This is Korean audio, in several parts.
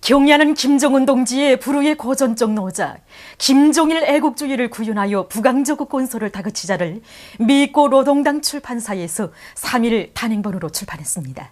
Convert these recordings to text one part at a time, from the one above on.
경야는 김정은 동지의 불후의 고전적 노작, 김종일 애국주의를 구현하여 부강적 건설을 다그치자를 미고 노동당 출판사에서 3일 단행본으로 출판했습니다.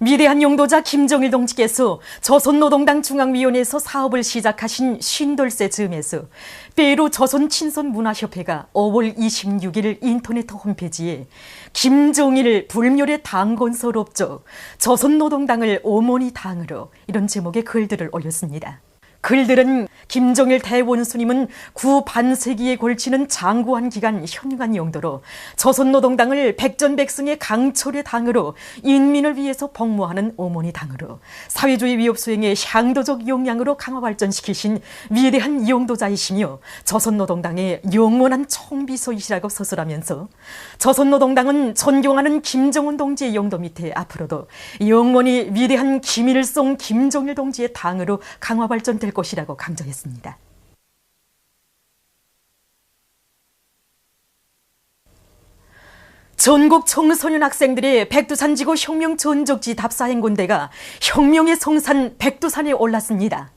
위대한 용도자 김종일 동지께서 조선노동당 중앙위원회에서 사업을 시작하신 쉰돌세 즈음에서 페루 조선친선문화협회가 5월 26일 인터넷 홈페이지에 김종일 불멸의 당건설 업적 조선노동당을 오모니 당으로 이런 제목의 글들을 올렸습니다. 글들은 김종일 대원수님은 구 반세기에 걸치는 장구한 기간 현유한 용도로 조선노동당을 백전백승의 강철의 당으로 인민을 위해서 복무하는 오모니 당으로 사회주의 위협 수행의 향도적 역량으로 강화 발전시키신 위대한 용도자이시며 조선노동당의 영원한 총비서이시라고 서술하면서 조선노동당은 존경하는 김정은 동지의 용도 밑에 앞으로도 영원히 위대한 김일성, 김종일 동지의 당으로 강화 발전될 것이라고 강조했습니다. 전국 청소년 학생들의 백두산지구 혁명 전적지 답사행군대가 혁명의 성산 백두산에 올랐습니다.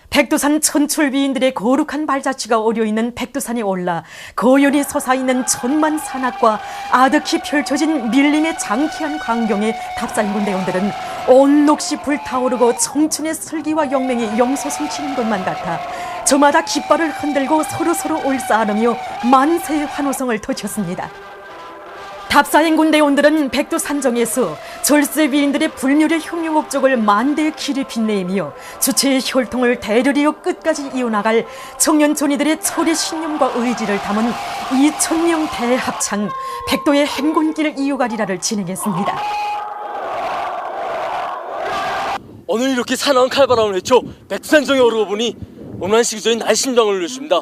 백두산 천출비인들의 거룩한 발자취가 어려있는 백두산에 올라 거연히 솟아있는 천만 산악과 아득히 펼쳐진 밀림의 장쾌한 광경에 답사행군대원들은 온녹시 불타오르고 청춘의 슬기와 영맹이 영소숨치는 것만 같아 저마다 깃발을 흔들고 서로서로 올싸하며 만세의 환호성을 터쳤습니다. 답사행군대원들은 백두산정에서 절세비인들의 불멸의 혁명 업적을 만대의 길에 빛내며 주체의 혈통을 대르리어 끝까지 이어나갈 청년촌이들의 철의 신념과 의지를 담은 2000명 대합창 백도의 행군길을 이어가리라를 진행했습니다. 오늘 이렇게 사나운 칼바람을 헤쳐 백두산정에 오르고 보니 오만시기 전에 날 심장을 울렸습니다.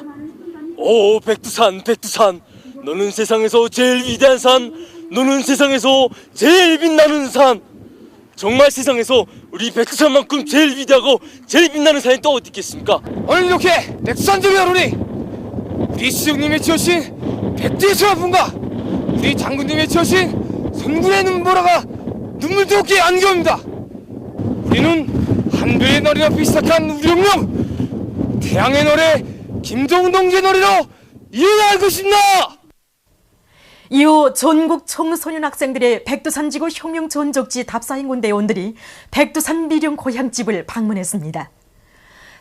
오 백두산 백두산, 너는 세상에서 제일 위대한 산, 너는 세상에서 제일 빛나는 산. 정말 세상에서 우리 백두산만큼 제일 위대하고 제일 빛나는 산이 또 어디 있겠습니까? 오늘 이렇게 백두산정에 오르니 우리 시장님의 지으신 백두의 분과 우리 장군님의 지으신 선군의 눈보라가 눈물도없게 안겨옵니다. 우리는 한별의 노래 앞에 시작한 우리 혁명, 태양의 노래 김정은 동지의 노래로 이어나갈 것입니다. 이후 전국 청소년 학생들의 백두산지구 혁명 전적지 답사행군대원들이 백두산 미령 고향집을 방문했습니다.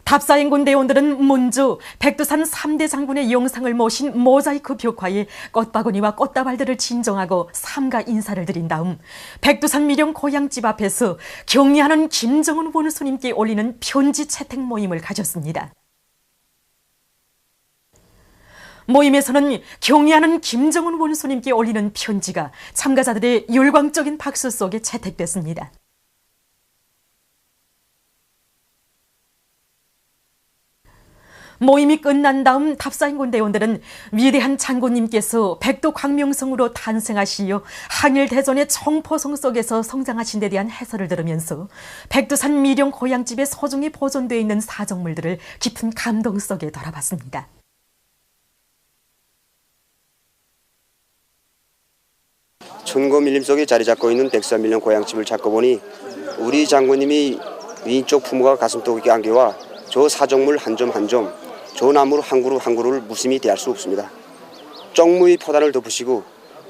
답사행군대원들은 먼저 백두산 3대 장군의 영상을 모신 모자이크 벽화에 꽃바구니와 꽃다발들을 진정하고 삼가 인사를 드린 다음 백두산 미령 고향집 앞에서 경의하는 김정은 원수님께 올리는 편지 채택 모임을 가졌습니다. 모임에서는 경의하는 김정은 원수님께 올리는 편지가 참가자들의 열광적인 박수 속에 채택됐습니다. 모임이 끝난 다음 답사행군대원들은 위대한 장군님께서 백도 광명성으로 탄생하시어 항일대전의 청포성 속에서 성장하신 데 대한 해설을 들으면서 백두산 미령 고향집에 소중히 보존되어 있는 사정물들을 깊은 감동 속에 돌아봤습니다. 천고 밀림 속에 자리 잡고 있는 백두산 밀령 고향집을 찾고 보니 우리 장군님이 위인적 부모가 가슴속에 안겨와 저 사정물 한 점 한 점, 저 나무 한 그루 한 그루를 무심히 대할 수 없습니다. 정무의 포단을 덮으시고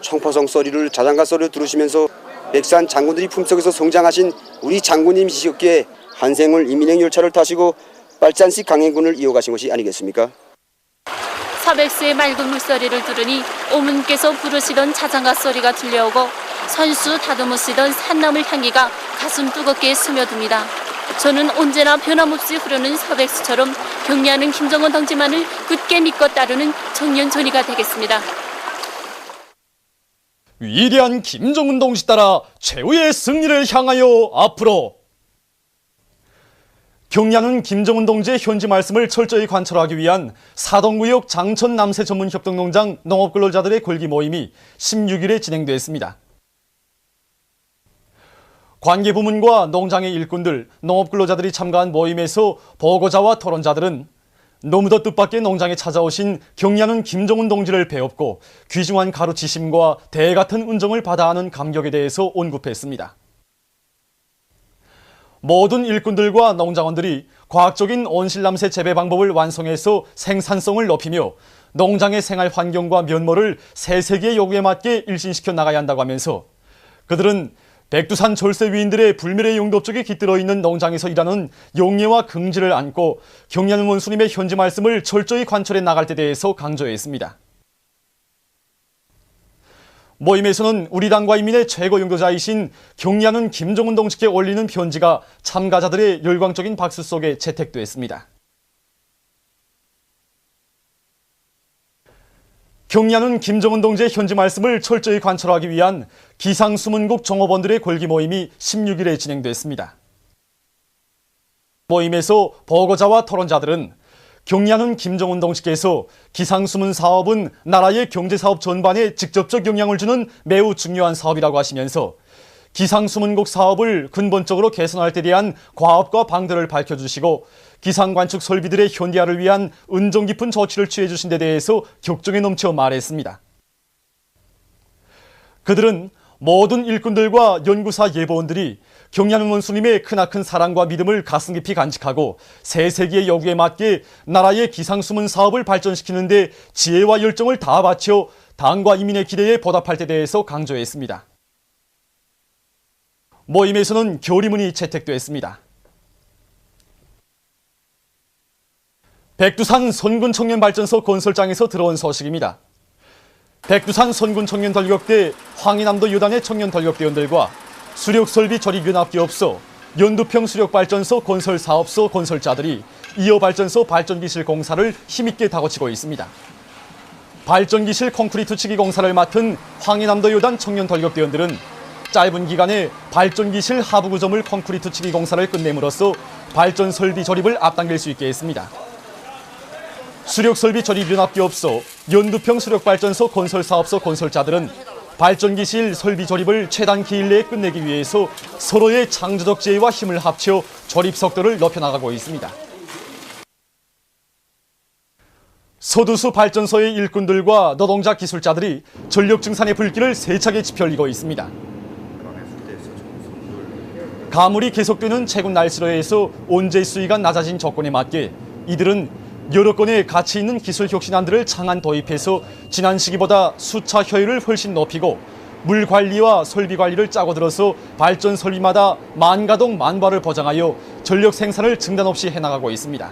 청포성 소리를 자장가 소리를 들으시면서 백산 장군들이 품속에서 성장하신 우리 장군님이시기에 한생을 인민행 열차를 타시고 빨짠식 강행군을 이어가신 것이 아니겠습니까? 서백수의 맑은 물소리를 들으니 오문께서 부르시던 자장가 소리가 들려오고 선수 다듬으시던 산나물 향기가 가슴 뜨겁게 스며듭니다. 저는 언제나 변함없이 흐르는 서백수처럼 경리하는 김정은 동지만을 굳게 믿고 따르는 청년촌이가 되겠습니다. 위대한 김정은 동지 따라 최후의 승리를 향하여 앞으로. 경리하는 김정은 동지의 현지 말씀을 철저히 관철하기 위한 사동구역 장천 남새 전문협동농장 농업근로자들의 골기 모임이 16일에 진행됐습니다. 관계부문과 농장의 일꾼들, 농업근로자들이 참가한 모임에서 보고자와 토론자들은 너무도 뜻밖의 농장에 찾아오신 경리하는 김정은 동지를 배웠고 귀중한 가르치심과 대 같은 은정을 받아 하는 감격에 대해서 언급했습니다. 모든 일꾼들과 농장원들이 과학적인 온실남새 재배 방법을 완성해서 생산성을 높이며 농장의 생활 환경과 면모를 새 세기의 요구에 맞게 일신시켜 나가야 한다고 하면서 그들은 백두산 졸세 위인들의 불멸의 용도 쪽에 깃들어 있는 농장에서 일하는 용예와 긍지를 안고 경리하는 원수님의 현지 말씀을 철저히 관철해 나갈 때 대해서 강조했습니다. 모임에서는 우리 당과 인민의 최고 용도자이신 경리하는 김정은 동지께 올리는 편지가 참가자들의 열광적인 박수 속에 채택됐습니다. 경리하는 김정은 동지의 현지 말씀을 철저히 관철하기 위한 기상수문국 종업원들의 골기 모임이 16일에 진행됐습니다. 모임에서 보고자와 토론자들은 경리하는 김정은 동지께서 기상수문 사업은 나라의 경제사업 전반에 직접적 영향을 주는 매우 중요한 사업이라고 하시면서 기상수문국 사업을 근본적으로 개선할 때 대한 과업과 방도를 밝혀주시고 기상관측 설비들의 현대화를 위한 은정 깊은 조치를 취해주신 데 대해서 격정에 넘쳐 말했습니다. 그들은 모든 일꾼들과 연구사 예보원들이 경리하는 원수님의 크나큰 사랑과 믿음을 가슴 깊이 간직하고 새 세기의 요구에 맞게 나라의 기상수문 사업을 발전시키는 데 지혜와 열정을 다 바쳐 당과 인민의 기대에 보답할 때 대해서 강조했습니다. 모임에서는 결의문이 채택됐습니다. 백두산 선군청년발전소 건설장에서 들어온 소식입니다. 백두산 선군청년 덜격대 황해남도 유단의 청년 덜격대원들과 수력설비 조립연합기업소 연두평 수력발전소 건설사업소 건설자들이 이어 발전소 발전기실 공사를 힘있게 다고치고 있습니다. 발전기실 콘크리트 치기 공사를 맡은 황해남도 유단 청년 덜격대원들은 짧은 기간에 발전기실 하부 구조물 콘크리트 치기 공사를 끝냄으로써 발전 설비 조립을 앞당길 수 있게 했습니다. 수력설비 조립연합기업소 연두평 수력발전소 건설사업소 건설자들은 발전기실 설비 조립을 최단 기일 내에 끝내기 위해서 서로의 창조적 지혜와 힘을 합쳐 조립 속도를 높여나가고 있습니다. 서두수 발전소의 일꾼들과 노동자 기술자들이 전력 증산의 불길을 세차게 지펴올리고 있습니다. 가물이 계속되는 최근 날씨로 해서 온재 수위가 낮아진 조건에 맞게 이들은 여러 건의 가치 있는 기술 혁신안들을 창안 도입해서 지난 시기보다 수차 효율을 훨씬 높이고 물 관리와 설비 관리를 짜고 들어서 발전 설비마다 만가동 만발을 보장하여 전력 생산을 중단 없이 해나가고 있습니다.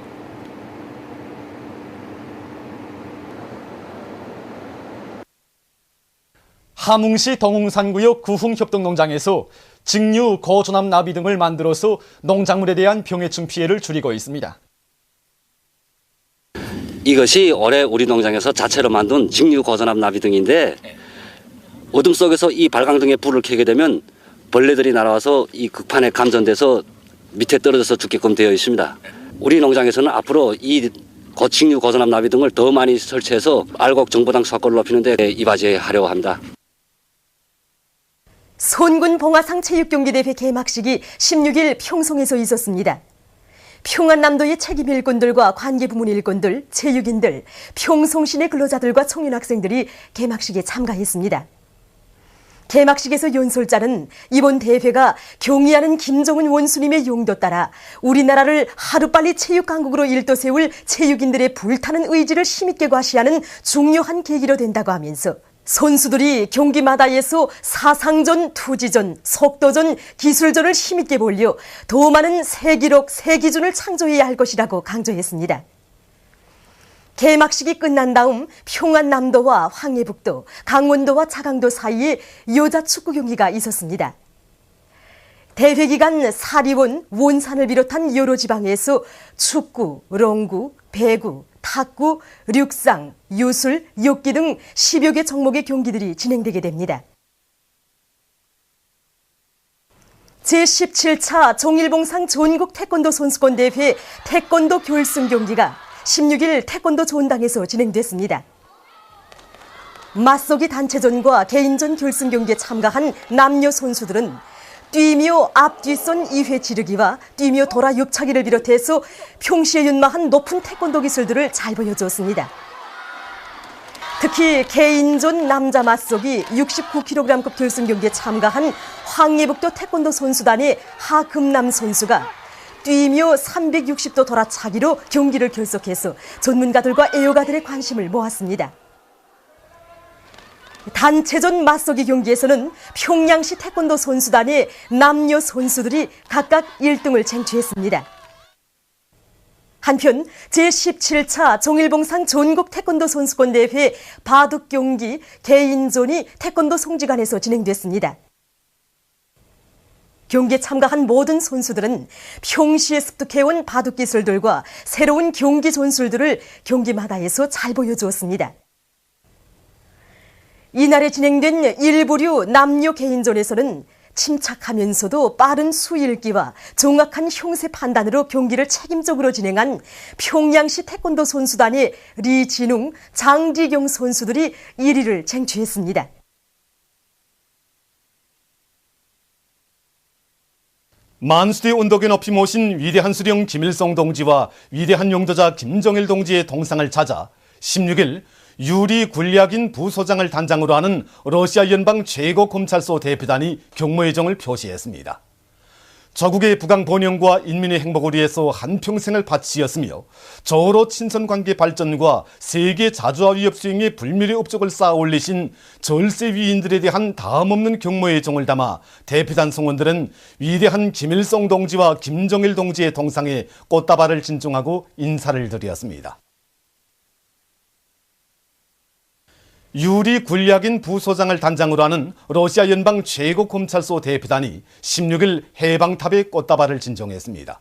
함흥시 동흥산구역 구흥협동농장에서 직류, 고전압 나비 등을 만들어서 농작물에 대한 병해충 피해를 줄이고 있습니다. 이것이 올해 우리 농장에서 자체로 만든 직류 고전압 나비 등인데 어둠 속에서 이 발광등에 불을 켜게 되면 벌레들이 날아와서 이 극판에 감전돼서 밑에 떨어져서 죽게끔 되어 있습니다. 우리 농장에서는 앞으로 이 고직류 고전압 나비 등을 더 많이 설치해서 알곡 정보당 수확권을 높이는 데 이바지하려고 합니다. 손군 봉화상 체육경기대회 개막식이 16일 평송에서 있었습니다. 평안남도의 책임 일꾼들과 관계부문 일꾼들, 체육인들, 평송시내 근로자들과 청년학생들이 개막식에 참가했습니다. 개막식에서 연설자는 이번 대회가 경의하는 김정은 원수님의 용도 따라 우리나라를 하루빨리 체육강국으로 일떠세울 체육인들의 불타는 의지를 힘있게 과시하는 중요한 계기로 된다고 하면서 선수들이 경기마다에서 사상전, 투지전, 속도전, 기술전을 힘있게 벌려 더 많은 새 기록, 새 기준을 창조해야 할 것이라고 강조했습니다. 개막식이 끝난 다음 평안남도와 황해북도, 강원도와 자강도 사이에 여자 축구 경기가 있었습니다. 대회 기간 사리원, 원산을 비롯한 여러 지방에서 축구, 롱구, 배구, 탁구, 륙상, 유술, 엽기 등 10여 개 종목의 경기들이 진행되게 됩니다. 제17차 정일봉상 전국 태권도 선수권 대회 태권도 결승 경기가 16일 태권도 조원당에서 진행됐습니다. 맞서기 단체전과 개인전 결승 경기에 참가한 남녀 선수들은 뛰묘 앞뒤손 2회 지르기와 뛰묘 돌아 옆차기를 비롯해서 평시에 윤마한 높은 태권도 기술들을 잘 보여주었습니다. 특히 개인전 남자 맞서기 69kg급 결승 경기에 참가한 황예북도 태권도 선수단의 하금남 선수가 뛰묘 360도 돌아차기로 경기를 결석해서 전문가들과 애호가들의 관심을 모았습니다. 단체전 맞서기 경기에서는 평양시 태권도 선수단의 남녀 선수들이 각각 1등을 쟁취했습니다. 한편 제17차 정일봉산 전국 태권도 선수권 대회 바둑 경기 개인전이 태권도 송지관에서 진행됐습니다. 경기에 참가한 모든 선수들은 평시에 습득해온 바둑 기술들과 새로운 경기 전술들을 경기마다에서 잘 보여주었습니다. 이날에 진행된 일부류 남녀 개인전에서는 침착하면서도 빠른 수읽기와 정확한 형세 판단으로 경기를 책임적으로 진행한 평양시 태권도 선수단의 리진웅, 장리경 선수들이 1위를 쟁취했습니다. 만수대 언덕에 높이 모신 위대한 수령 김일성 동지와 위대한 용도자 김정일 동지의 동상을 찾아 16일 유리 굴약인 부소장을 단장으로 하는 러시아 연방 최고검찰소 대표단이 경무의정을 표시했습니다. 조국의 부강 번영과 인민의 행복을 위해서 한평생을 바치었으며 저로 친선관계 발전과 세계 자주화 위협 수행에 불멸의 업적을 쌓아 올리신 절세 위인들에 대한 다음없는 경무의 정을 담아 대표단 성원들은 위대한 김일성 동지와 김정일 동지의 동상에 꽃다발을 진종하고 인사를 드렸습니다. 유리 굴약인 부소장을 단장으로 하는 러시아 연방 최고검찰소 대표단이 16일 해방탑에 꽃다발을 진종했습니다.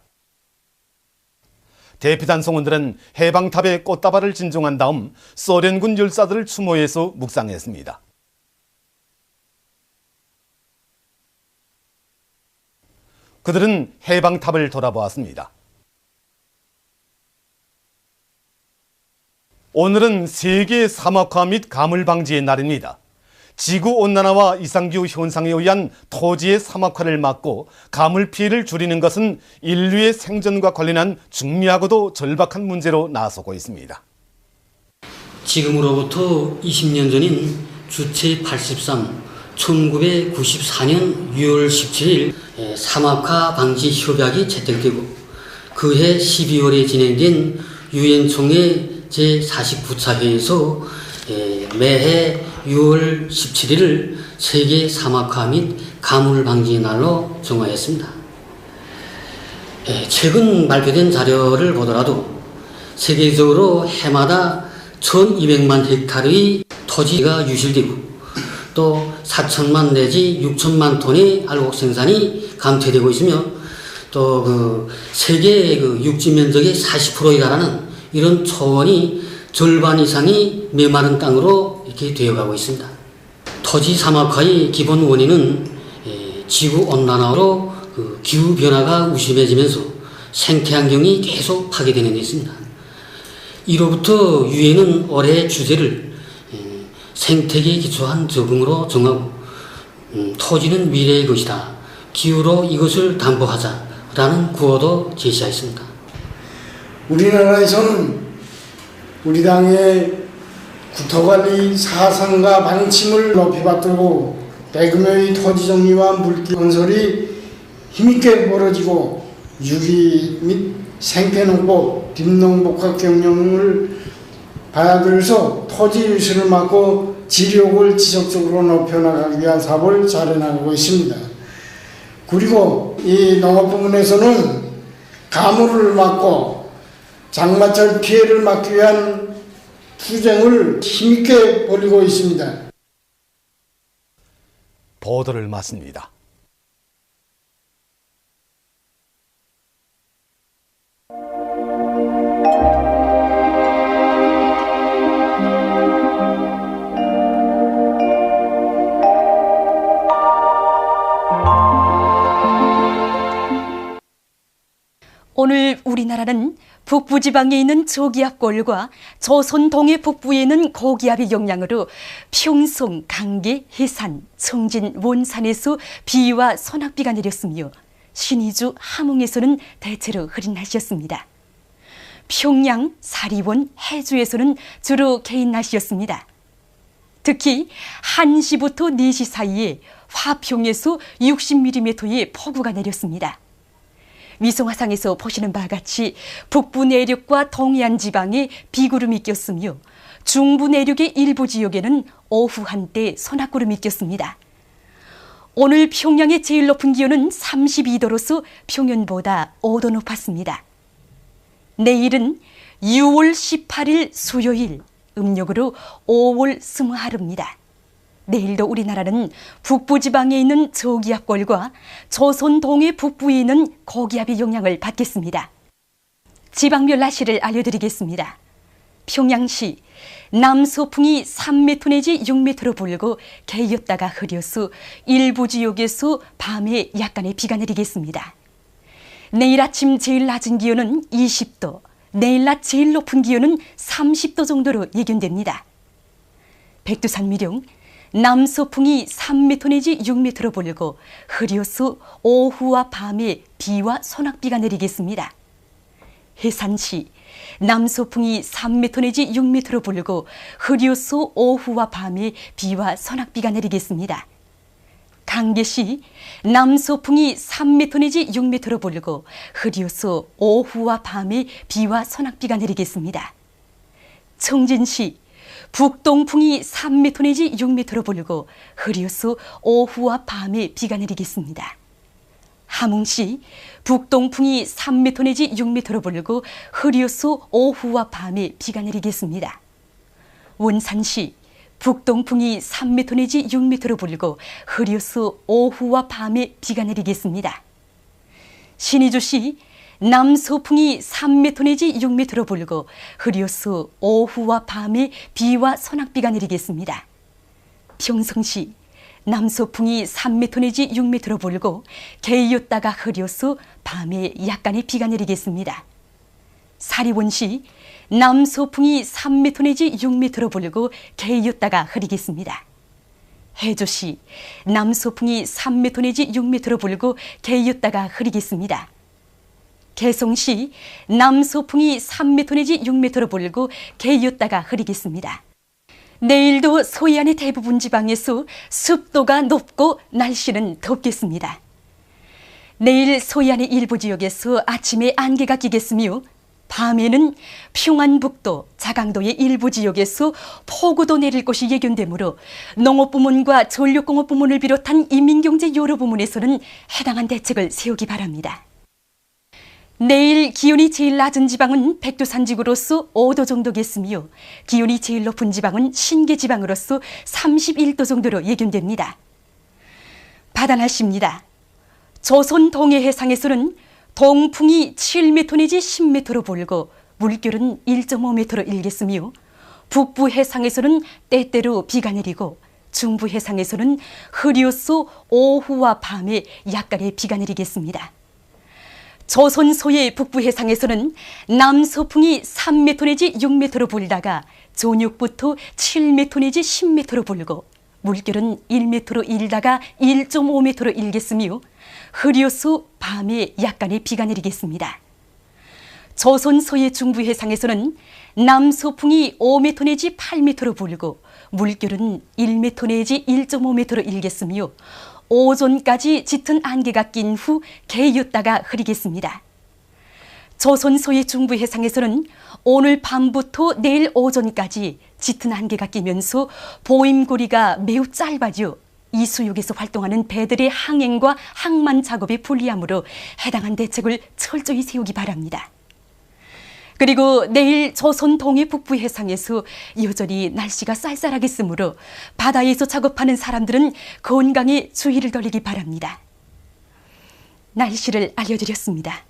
대표단 성원들은 해방탑에 꽃다발을 진종한 다음 소련군 열사들을 추모해서 묵상했습니다. 그들은 해방탑을 돌아보았습니다. 오늘은 세계 사막화 및 가물 방지의 날입니다. 지구온난화와 이상기후 현상에 의한 토지의 사막화를 막고 가물 피해를 줄이는 것은 인류의 생존과 관련한 중요하고도 절박한 문제로 나서고 있습니다. 지금으로부터 20년 전인 주체 83, 1994년 6월 17일 사막화 방지 협약이 채택되고 그해 12월에 진행된 유엔 총회 제49차 회의에서 매해 6월 17일을 세계 사막화 및 가물 방지 날로 정하였습니다. 최근 발표된 자료를 보더라도 세계적으로 해마다 1200만 헥타르의 토지가 유실되고 또 4천만 내지 6천만 톤의 알곡 생산이 감퇴되고 있으며 또 그 세계 육지 면적의 40%에 달하는 이런 초원이 절반 이상이 메마른 땅으로 이렇게 되어가고 있습니다. 토지 사막화의 기본 원인은 지구 온난화로 기후 변화가 우심해지면서 생태 환경이 계속 파괴되는 데 있습니다. 이로부터 유엔은 올해 주제를 생태계에 기초한 적응으로 정하고 토지는 미래의 것이다. 기후로 이것을 담보하자라는 구호도 제시하였습니다. 우리나라에서는 우리 당의 국토관리 사상과 방침을 높이 받들고 대규모의 토지 정리와 물길 건설이 힘있게 벌어지고 유기 및 생태농법, 림농복합 경영을 받아들여서 토지 유실을 막고 지력을 지속적으로 높여나가기 위한 사업을 잘해나가고 있습니다. 그리고 이 농업 부문에서는 가물을 막고 장마철 피해를 막기 위한 투쟁을 힘있게 벌이고 있습니다. 보도를 마칩니다. 오늘 우리나라는 북부지방에 있는 저기압골과 조선 동해 북부에 있는 고기압의 영향으로 평성, 강계, 해산, 청진, 원산에서 비와 소낙비가 내렸으며 신의주, 함흥에서는 대체로 흐린 날씨였습니다. 평양, 사리원, 해주에서는 주로 개인 날씨였습니다. 특히 1시부터 4시 사이에 화평에서 60mm의 폭우가 내렸습니다. 위성화상에서 보시는 바와 같이 북부 내륙과 동해안 지방에 비구름이 꼈으며 중부 내륙의 일부 지역에는 오후 한때 소낙구름이 꼈습니다. 오늘 평양의 제일 높은 기온은 32도로서 평년보다 5도 높았습니다. 내일은 6월 18일 수요일, 음력으로 5월 스무하루입니다. 내일도 우리나라는 북부지방에 있는 저기압골과 조선 동해 북부에 있는 고기압의 영향을 받겠습니다. 지방별 날씨를 알려드리겠습니다. 평양시 남서풍이 3m 내지 6m로 불고 개였다가 흐려서 일부 지역에서 밤에 약간의 비가 내리겠습니다. 내일 아침 제일 낮은 기온은 20도, 내일 낮 제일 높은 기온은 30도 정도로 예견됩니다. 백두산 미령 남서풍이 3m 내지 6m로 불고 흐려서 오후와 밤에 비와 소낙비가 내리겠습니다. 해산시 남서풍이 3m 내지 6m로 불고 흐려서 오후와 밤에 비와 소낙비가 내리겠습니다. 강계시 남서풍이 3m 내지 6m로 불고 흐려서 오후와 밤에 비와 소낙비가 내리겠습니다. 청진시 북동풍이 3m 내지 6m로 불고 흐려서 오후와 밤에 비가 내리겠습니다. 함흥시 북동풍이 3m 내지 6m로 불고 흐려서 오후와 밤에 비가 내리겠습니다. 원산시 북동풍이 3m 내지 6m로 불고 흐려서 오후와 밤에 비가 내리겠습니다. 신의주시 남서풍이 3m 내지 6m로 불고 흐려서 오후와 밤에 비와 소낙비가 내리겠습니다. 평성시 남서풍이 3m 내지 6m로 불고 개였다가 흐려서 밤에 약간의 비가 내리겠습니다. 사리원시 남서풍이 3m 내지 6m로 불고 개였다가 흐리겠습니다. 해주시 남서풍이 3m 내지 6m로 불고 개였다가 흐리겠습니다. 개성시 남서풍이 3m 내지 6m로 불고 개였다가 흐리겠습니다. 내일도 서해안의 대부분 지방에서 습도가 높고 날씨는 덥겠습니다. 내일 서해안의 일부 지역에서 아침에 안개가 끼겠으며 밤에는 평안북도, 자강도의 일부 지역에서 폭우도 내릴 것이 예견되므로 농업부문과 전력공업부문을 비롯한 인민경제 여러 부문에서는 해당한 대책을 세우기 바랍니다. 내일 기온이 제일 낮은 지방은 백두산지구로서 5도 정도겠으며 기온이 제일 높은 지방은 신계지방으로서 31도 정도로 예견됩니다. 바다 날씨입니다. 조선 동해 해상에서는 동풍이 7m 내지 10m로 불고 물결은 1.5m로 일겠으며 북부 해상에서는 때때로 비가 내리고 중부 해상에서는 흐려서 오후와 밤에 약간의 비가 내리겠습니다. 조선 서해 북부 해상에서는 남서풍이 3m 내지 6m로 불다가 저녁부터 7m 내지 10m로 불고 물결은 1m로 일다가 1.5m로 일겠으며 흐려서 밤에 약간의 비가 내리겠습니다. 조선 서해 중부 해상에서는 남서풍이 5m 내지 8m로 불고 물결은 1m 내지 1.5m로 일겠으며 오전까지 짙은 안개가 낀 후 개였다가 흐리겠습니다. 조선 서해 중부 해상에서는 오늘 밤부터 내일 오전까지 짙은 안개가 끼면서 보임거리가 매우 짧아져 이수역에서 활동하는 배들의 항행과 항만 작업에 불리하므로 해당한 대책을 철저히 세우기 바랍니다. 그리고 내일 조선 동해 북부 해상에서 여전히 날씨가 쌀쌀하겠으므로 바다에서 작업하는 사람들은 건강에 주의를 돌리기 바랍니다. 날씨를 알려드렸습니다.